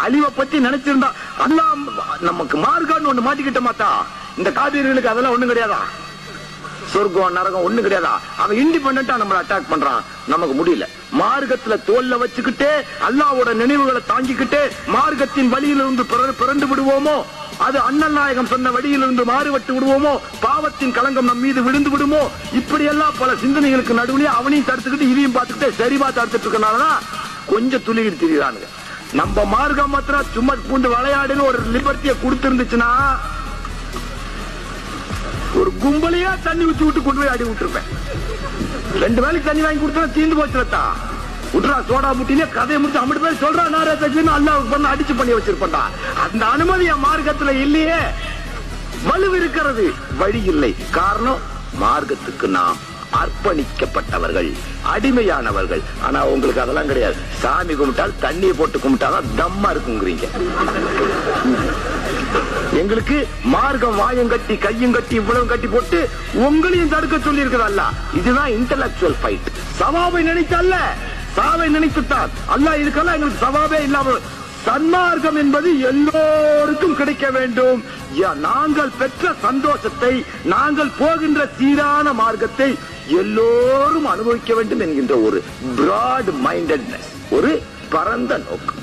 அழிவை பத்தி நினைச்சிருந்தா அல்லாஹ் நமக்கு மார்க்கான்னு ஒண்ணு மாட்டிக்கிட்ட மாட்டா. இந்த காபிர்களுக்கு அதெல்லாம் ஒண்ணும் கிடையாதா? சொர்க்கம் நரகம் ஒண்ணு கிடையாதா? அவன் இண்டிபெண்டா நம்மள அட்டாக் பண்றான், நமக்கு முடியல. மார்க்கத்துல தோல்ல வச்சுக்கிட்டே அல்லாஹ்வோட நினைவுகளை தாங்கிக்கிட்டே மார்க்கத்தின் வழியிலிருந்து பிறண்டு விடுவோமோ, அது அண்ணல் நாயகம் சொன்ன வழியிலிருந்து மாறுபட்டு விடுவோமோ, பாவத்தின் களங்கம் நம் மீது விழுந்து விடுமோ, இப்படி எல்லாம் பல சிந்தனைகளுக்கு நடுவுலயே அவனையும் தடுத்துக்கிட்டு இதையும் பார்த்துக்கிட்டே சரிவா தடுத்துட்டு இருக்கனாலதான் கொஞ்சம் துளிகிட்டு திரிகிறானுங்க. நம்ம மார்க்கம் மாத்திரம் சும்மா பூண்டு விளையாடுன்னு ஒரு லிபர்ட்டியை கொடுத்திருந்துச்சுன்னா ஒரு கும்பலையா தண்ணி ஊற்றி விட்டு கொண்டு போய் அடி விட்டுருப்பேன். 2 வேளைக்கு தண்ணி வாங்கி கொடுத்தா தீர்ந்து போச்சுட்டா விட்டுறா சோடா முட்டிலே கதையை முடிச்சு 50 பேர் சொல்றா நாரே தச்சுன்னு அல்லாஹ் பண்ண அடிச்சு பண்ணி வச்சிருப்பா. அந்த அனுமதி என் மார்க்கத்துல இல்லையே. வலு இருக்கிறது, வழி இல்லை. காரணம் மார்க்கத்துக்கு நாம் அர்ப்பணிக்கப்பட்டவர்கள், அடிமையானவர்கள். ஆனா உங்களுக்கு அதெல்லாம் கிடையாது. சாமி கும்பிட்டால் தண்ணியை போட்டு கும்பிட்டாதான் தம்மா இருக்குங்கிறீங்க. எங்களுக்கு மார்க்கம் வாயம் கட்டி கையும் கட்டி இவ்வளவு கட்டி போட்டு உங்களையும் தடுக்க சொல்லி இருக்கிறதல்ல. இதுதான் இன்டலெக்சுவல் ஃபைட். சவாபை நினைத்தல்ல, சாவை நினைத்துத்தான். அல்லாஹ் இதுக்கெல்லாம் எங்களுக்கு சவாபே இல்லாம சன்மார்க்கம் என்பது எல்லோருக்கும் கிடைக்க வேண்டும். நாங்கள் பெற்ற சந்தோஷத்தை, நாங்கள் போகின்ற சீரான மார்க்கத்தை எல்லோரும் அனுபவிக்க வேண்டும் என்கின்ற ஒரு பிராட் மைண்டட்னஸ், ஒரு பரந்த நோக்கம்.